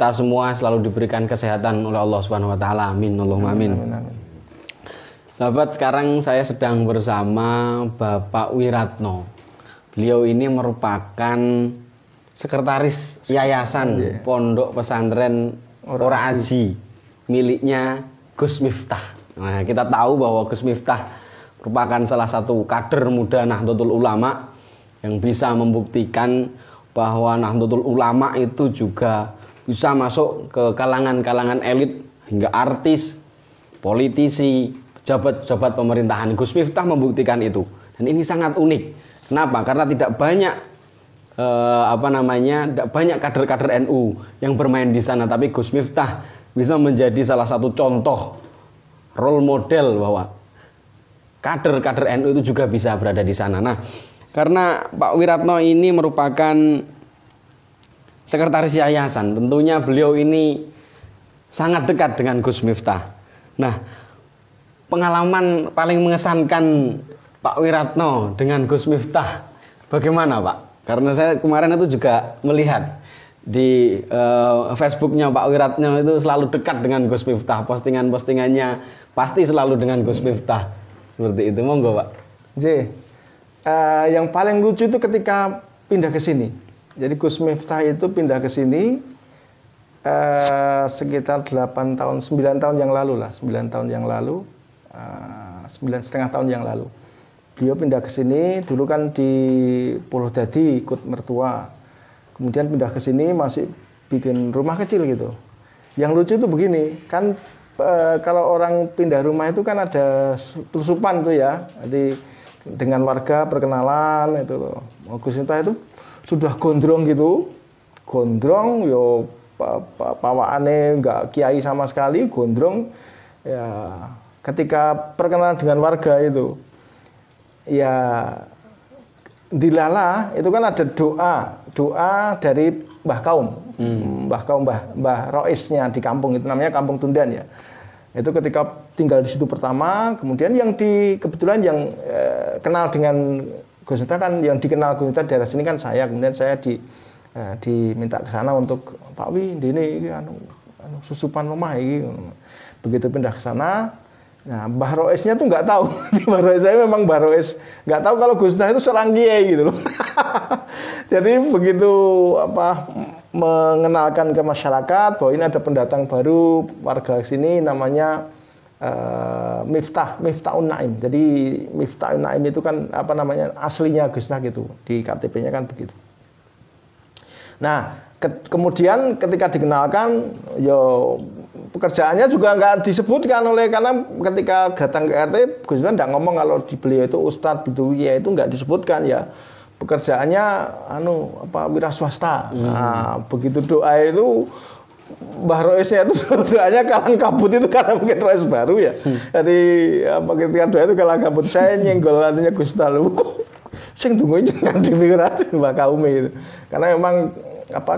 kita semua selalu diberikan kesehatan oleh Allah Subhanahu wa taala. Amin. Allahumma amin. Sahabat, sekarang saya sedang bersama Bapak Wiratno. Beliau ini merupakan sekretaris Yayasan Pondok Pesantren Ora Aji miliknya Gus Miftah. Nah, kita tahu bahwa Gus Miftah merupakan salah satu kader muda Nahdlatul Ulama yang bisa membuktikan bahwa Nahdlatul Ulama itu juga bisa masuk ke kalangan-kalangan elit hingga artis, politisi, pejabat-pejabat pemerintahan. Gus Miftah membuktikan itu. Dan ini sangat unik. Kenapa? Karena tidak banyak tidak banyak kader-kader NU yang bermain di sana, tapi Gus Miftah bisa menjadi salah satu contoh role model bahwa kader-kader NU itu juga bisa berada di sana. Nah, karena Pak Wiratno ini merupakan sekretaris yayasan, tentunya beliau ini sangat dekat dengan Gus Miftah. Nah, pengalaman paling mengesankan Pak Wiratno dengan Gus Miftah bagaimana, Pak? Karena saya kemarin itu juga melihat di Facebooknya Pak Wiratno itu selalu dekat dengan Gus Miftah. Postingan-postingannya pasti selalu dengan Gus Miftah. Seperti itu, monggo Pak. Yang paling lucu itu ketika pindah ke sini. Jadi Gus Miftah itu pindah ke sini sekitar 9 tahun yang lalu lah, 9 tahun yang lalu. 9,5 tahun yang lalu beliau pindah ke sini. Dulu kan di Pulau Dadi ikut mertua, kemudian pindah ke sini masih bikin rumah kecil gitu. Yang lucu itu begini kan, kalau orang pindah rumah itu kan ada tusupan tuh ya, jadi dengan warga perkenalan itu loh. Gus Miftah itu sudah gondrong gitu, gondrong yo pawaane nggak kiai sama sekali, gondrong ya. Ketika perkenalan dengan warga itu, ya dilala itu kan ada doa dari Mbah Kaum, Mbah Roisnya di kampung itu, namanya Kampung Tundan ya. Itu ketika tinggal di situ pertama, kemudian yang kebetulan yang kenal dengan Gus Miftah kan, yang dikenal Gus Miftah daerah sini kan saya, kemudian saya diminta ke sana untuk Pak Wi, ini susupan rumah ini. Begitu pindah ke sana. Nah, Mbah Roisnya tuh nggak tahu. Mbah Rois saya memang Mbah Rois nggak tahu kalau Gus Miftah itu seorang kiai gitu loh. Jadi begitu mengenalkan ke masyarakat bahwa ini ada pendatang baru warga sini namanya Miftahun Naim. Jadi Miftahun Naim itu kan aslinya Gus Miftah gitu, di KTP-nya kan begitu. Nah, kemudian ketika dikenalkan, pekerjaannya juga nggak disebutkan karena ketika datang ke RT, Gus Miftah nggak ngomong kalau di beliau itu Ustadz Biduwi ya, itu nggak disebutkan ya. Pekerjaannya wira swasta. Nah, begitu doa itu Mbah Roisnya itu doanya kalang kabut itu karena mungkin Rois baru ya. Jadi ketika doa itu kalang kabut, saya nyenggol artinya Gus Miftah lu sing tungguin jangan dipikir Mbah Kaum itu. Karena memang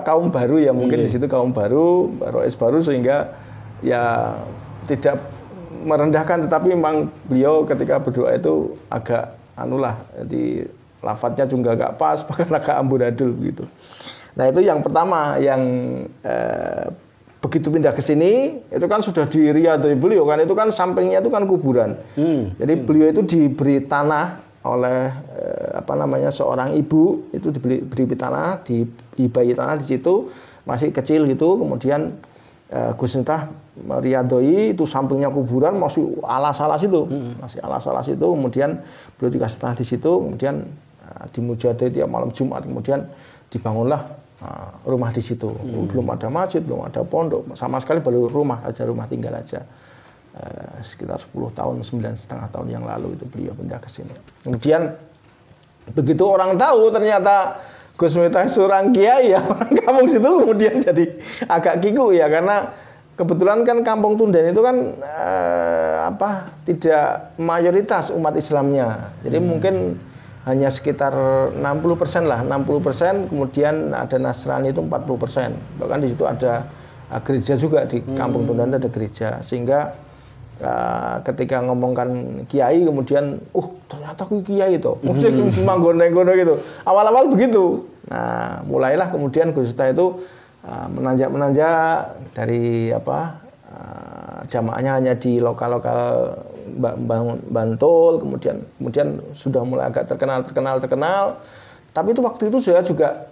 kaum baru ya, mungkin di situ kaum baru, Rois baru, sehingga ya tidak merendahkan, tetapi memang beliau ketika berdoa itu agak jadi lafadznya juga agak pas, bahkan agak amburadul gitu. Nah, itu yang pertama, yang begitu pindah ke sini itu kan sudah diriadoi beliau kan, itu kan sampingnya itu kan kuburan. Jadi beliau itu diberi tanah oleh seorang ibu, itu diberi tanah, dihibahi tanah di situ, masih kecil gitu. Kemudian Gus Miftah meriadoi itu sampingnya kuburan, masih alas-alas itu, masih alas-alas itu. Kemudian beliau dikasih tanah di situ, kemudian dimujadai tiap malam Jumat, kemudian dibangunlah rumah di situ. Belum ada masjid, belum ada pondok, sama sekali baru rumah aja, rumah tinggal aja. Sekitar 10 tahun, 9,5 tahun yang lalu itu beliau pindah ke sini. Kemudian begitu orang tahu ternyata Gus Miftah seorang kiai ya, orang kampung situ kemudian jadi agak kiku ya, karena kebetulan kan Kampung Tundan itu kan tidak mayoritas umat Islamnya. Jadi mungkin hanya sekitar 60% lah, 60%, kemudian ada Nasrani itu 40%. Bahkan di situ ada gereja juga, di Kampung Tundan ada gereja, sehingga ketika ngomongkan kiai kemudian ternyata aku kiai itu manggon-ngono gitu. Awal-awal begitu. Nah, mulailah kemudian Gus Miftah itu menanjak dari jamaahnya hanya di lokal-lokal Bantul, kemudian sudah mulai agak terkenal. Tapi itu waktu itu saya juga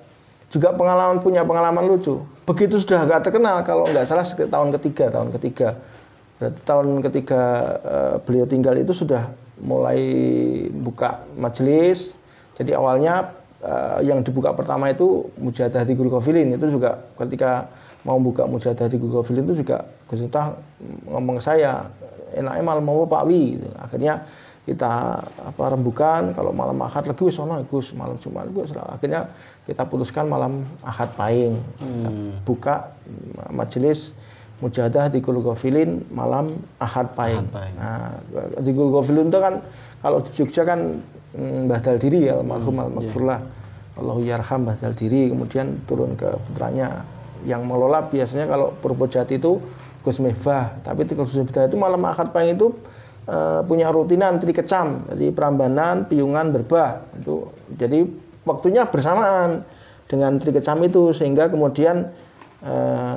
punya pengalaman lucu. Begitu sudah agak terkenal, kalau nggak salah tahun ketiga. Berarti tahun ketiga beliau tinggal itu sudah mulai buka majelis. Jadi awalnya yang dibuka pertama itu Mujahadah di Guru Ghafilin. Itu juga ketika mau buka Mujahadah di Guru Ghafilin itu juga Gus Miftah ngomong ke saya, enaknya malam mau Pak Wi. Gitu. Akhirnya kita rembukan, kalau malam Ahad lagi Gus, malam Jumat Gus. Akhirnya kita putuskan malam Ahad Pahing. Kita buka majelis Mujahadah di Guru Ghafilin malam Ahad Pahing. Nah, di Guru Ghafilin itu kan kalau di Jogja kan Mbah Daldiri ya, almarhum al-maghfurlah. Allahu yarham Mbah Daldiri, kemudian turun ke putranya. Yang mengelola biasanya kalau Purwojati itu Gus Miftah, tapi Gus Miftah itu malam Ahad Pahing itu punya rutinan Trikecam, jadi Prambanan, Piungan, Berbah itu. Jadi waktunya bersamaan dengan Trikecam itu, sehingga kemudian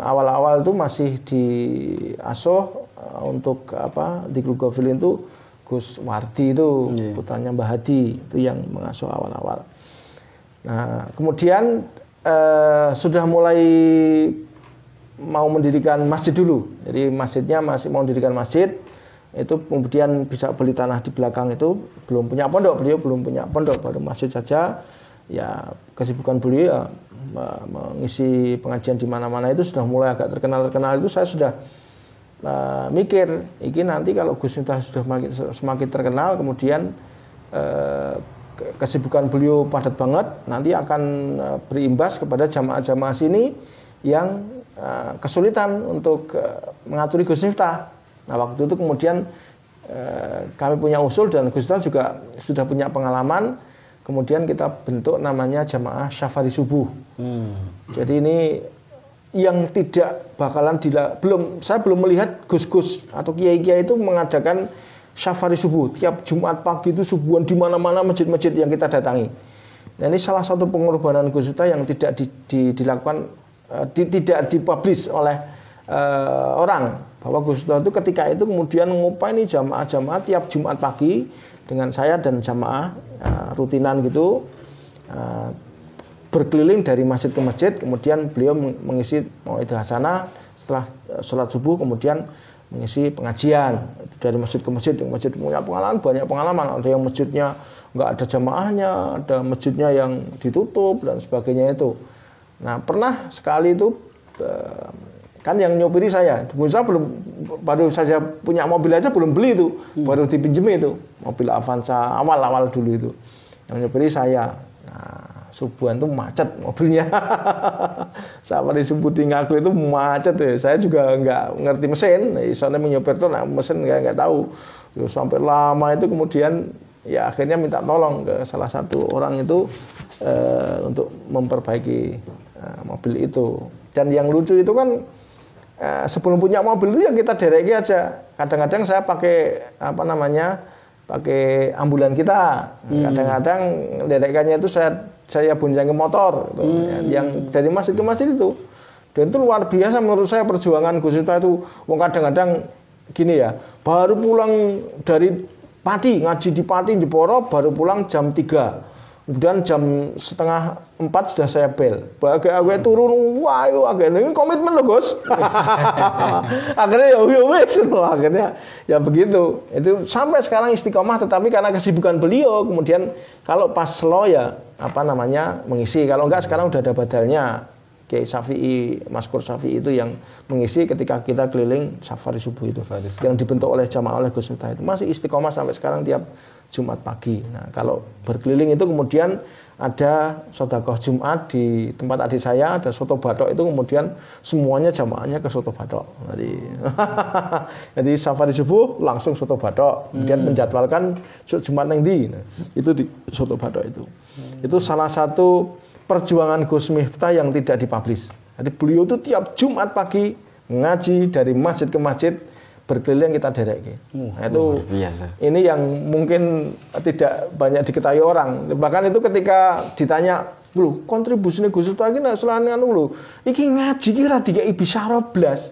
awal-awal itu masih diasuh untuk di Guru Ghafilin itu Gus Wardi itu, putranya Mbah Hadi itu yang mengasuh awal-awal. Nah, kemudian sudah mulai mau mendirikan masjid dulu. Jadi masjidnya masih mau mendirikan masjid. Itu kemudian bisa beli tanah di belakang itu, belum punya pondok, beliau belum punya pondok, baru masjid saja. Ya kesibukan beliau ya, mengisi pengajian di mana-mana itu sudah mulai agak terkenal itu. Saya sudah mikir, ini nanti kalau Gus Miftah sudah semakin terkenal, kemudian kesibukan beliau padat banget, nanti akan berimbas kepada jamaah-jamaah sini yang kesulitan untuk mengaturi Gus Miftah. Nah, waktu itu kemudian kami punya usul dan Gus Miftah juga sudah punya pengalaman. Kemudian kita bentuk namanya Jamaah Syafari Subuh. Jadi ini yang tidak bakalan saya belum melihat gus-gus atau kiai-kiai itu mengadakan Syafari Subuh. Tiap Jumat pagi itu subuhan di mana-mana masjid-masjid yang kita datangi. Nah, ini salah satu pengorbanan Gus Miftah yang tidak dilakukan, tidak dipublish oleh orang, bahwa Gus Miftah itu ketika itu kemudian mengupaini jamaah-jamaah tiap Jumat pagi dengan saya dan jamaah rutinan gitu, berkeliling dari masjid ke masjid, kemudian beliau mengisi Mau'idah Hasanah setelah sholat subuh, kemudian mengisi pengajian dari masjid ke masjid. Masjid punya pengalaman, banyak pengalaman, ada yang masjidnya nggak ada jamaahnya, ada masjidnya yang ditutup dan sebagainya itu. Nah, pernah sekali itu kan yang nyopiri saya baru saja punya mobil aja belum beli itu, baru dipinjemi itu mobil Avanza awal dulu itu, yang nyopiri saya. Nah, subuhan itu macet mobilnya. Sampai di Subuh Tinggaku itu macet ya. Saya juga nggak ngerti mesin, soalnya menyopir tuh mesin nggak tahu. Terus sampai lama itu kemudian ya akhirnya minta tolong ke salah satu orang itu untuk memperbaiki mobil itu. Dan yang lucu itu kan sebelum punya mobil itu yang kita dereki aja. Kadang-kadang saya pakai pakai ambulan kita. Kadang-kadang derekannya itu saya boncengi motor gitu. Yang dari masjid ke masjid itu. Dan itu luar biasa menurut saya perjuangan Gus Miftah itu. Kadang-kadang gini ya, baru pulang dari Pati, ngaji di Pati di Poro, baru pulang jam 3. Kemudian jam 3:30 sudah saya bel. Agak turun, wah ini komitmen loh Gus. Akhirnya ya wis, akhirnya ya begitu. Itu sampai sekarang istiqomah, tetapi karena kesibukan beliau, kemudian kalau pas slow ya mengisi. Kalau enggak sekarang udah ada badalnya. Kiai Syafi'i, Maskur Syafi'i itu yang mengisi ketika kita keliling Safari Subuh itu. Yang dibentuk oleh jamaah oleh Gus Miftah itu masih istiqomah sampai sekarang tiap Jumat pagi. Nah, kalau berkeliling itu kemudian ada sedekah Jumat di tempat adik saya, ada soto batok itu kemudian semuanya jamaahnya ke soto batok. Jadi Safari Subuh langsung soto batok, kemudian menjadwalkan Jumat nang ndi. Nah, itu di soto batok itu. Itu salah satu perjuangan Gus Miftah yang tidak dipublish. Jadi beliau itu tiap Jumat pagi ngaji dari masjid ke masjid, berkeliling kita derek. Nah, itu biasa. Ini yang mungkin tidak banyak diketahui orang. Bahkan itu ketika ditanya Lho, kontribusine Gus Miftah iki nek selane anu lho. Iki ngaji ki ra dikeki bisyara blas.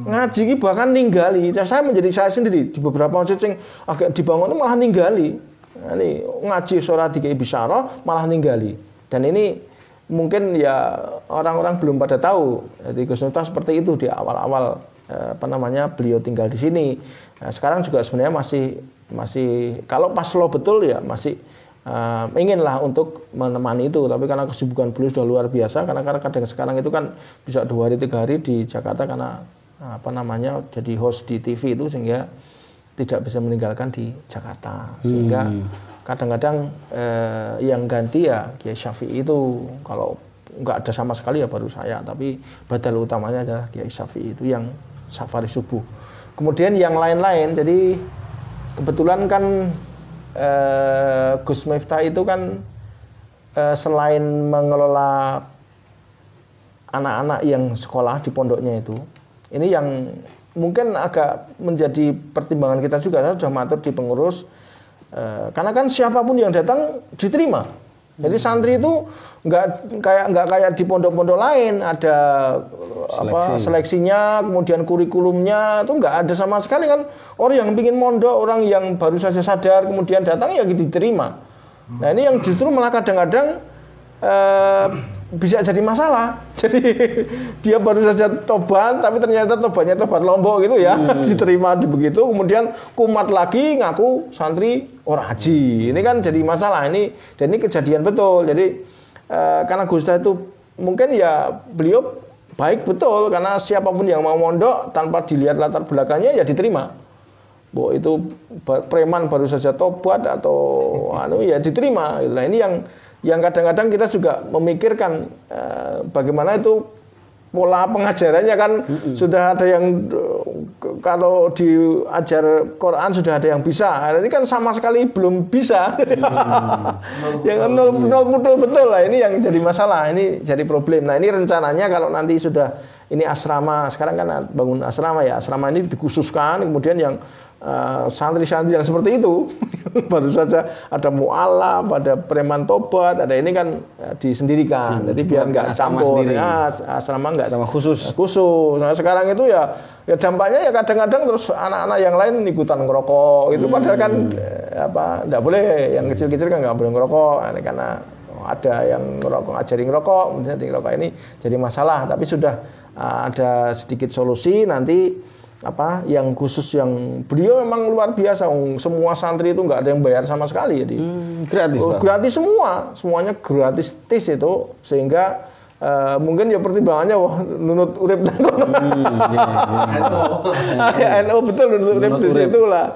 Ngaji ki bahkan ninggali. Saya menjadi saya sendiri di beberapa masjid sing agak dibangun itu malah ninggali. Nah, ini ngaji ora dikeki bisyara malah ninggali. Dan ini mungkin ya orang-orang belum pada tahu. Jadi Gus Miftah seperti itu di awal-awal beliau tinggal di sini. Nah, sekarang juga sebenarnya masih kalau pas lo betul ya masih inginlah untuk menemani itu, tapi karena kesibukan beliau sudah luar biasa, karena kadang sekarang itu kan bisa 2 hari 3 hari di Jakarta karena jadi host di TV itu sehingga tidak bisa meninggalkan di Jakarta, sehingga kadang-kadang yang ganti ya Kiai Syafi'i itu, kalau nggak ada sama sekali ya baru saya, tapi badal utamanya adalah Kiai Syafi'i itu yang safari subuh. Kemudian yang lain-lain, jadi kebetulan kan Gus Miftah itu kan selain mengelola anak-anak yang sekolah di pondoknya itu, ini yang mungkin agak menjadi pertimbangan kita juga. Saya sudah matur di pengurus, karena kan siapapun yang datang diterima. Jadi santri itu nggak kayak di pondok-pondok lain ada seleksinya, kemudian kurikulumnya itu nggak ada sama sekali kan. Orang yang ingin mondok, orang yang baru saja sadar kemudian datang ya diterima. Nah ini yang justru malah kadang-kadang bisa jadi masalah. Jadi dia baru saja tobat, tapi ternyata tobatnya tobat Lombok gitu ya, diterima begitu, kemudian kumat lagi ngaku santri orang haji. Ini kan jadi masalah ini, dan ini kejadian betul. Jadi karena Gus Miftah itu mungkin ya beliau baik betul, karena siapapun yang mau mondok tanpa dilihat latar belakangnya ya diterima. Bahwa itu preman baru saja tobat atau ya diterima. Nah ini yang kadang-kadang kita juga memikirkan bagaimana itu pola pengajarannya kan. Sudah ada yang kalau diajar Quran sudah ada yang bisa. Nah, ini kan sama sekali belum bisa. Yang nol betul lah, ini yang jadi masalah, ini jadi problem. Nah ini rencananya kalau nanti sudah ini asrama, sekarang kan bangun asrama ya, asrama ini dikhususkan, kemudian yang santri-santri yang seperti itu baru saja ada mu'alaf, ada preman tobat, ada ini kan disendirikan. Jadi biar nggak campur. Asrama nggak khusus. Nah sekarang itu ya dampaknya ya kadang-kadang terus anak-anak yang lain ikutan ngerokok. Itu padahal kan nggak boleh. Yang kecil-kecil kan nggak boleh ngerokok. Nah, karena ada yang ngerokok, ngajarin ngerokok, kemudian ngerokok ini jadi masalah. Tapi sudah ada sedikit solusi nanti. Yang khusus yang beliau memang luar biasa. Semua santri itu nggak ada yang bayar sama sekali, jadi gratis, gratis semuanya gratis itu, sehingga mungkin ya pertimbangannya nunut urip dan NU betul nunut urip di situ lah,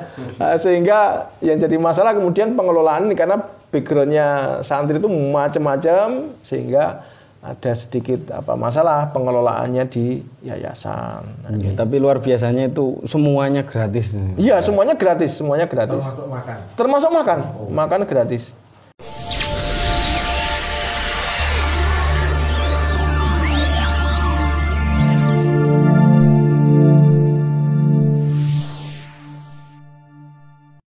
sehingga yang jadi masalah kemudian pengelolaan ini, karena backgroundnya santri itu macam-macam, sehingga ada sedikit masalah pengelolaannya di yayasan. Tapi luar biasanya itu semuanya gratis. Iya, semuanya gratis. Termasuk makan. Makan gratis.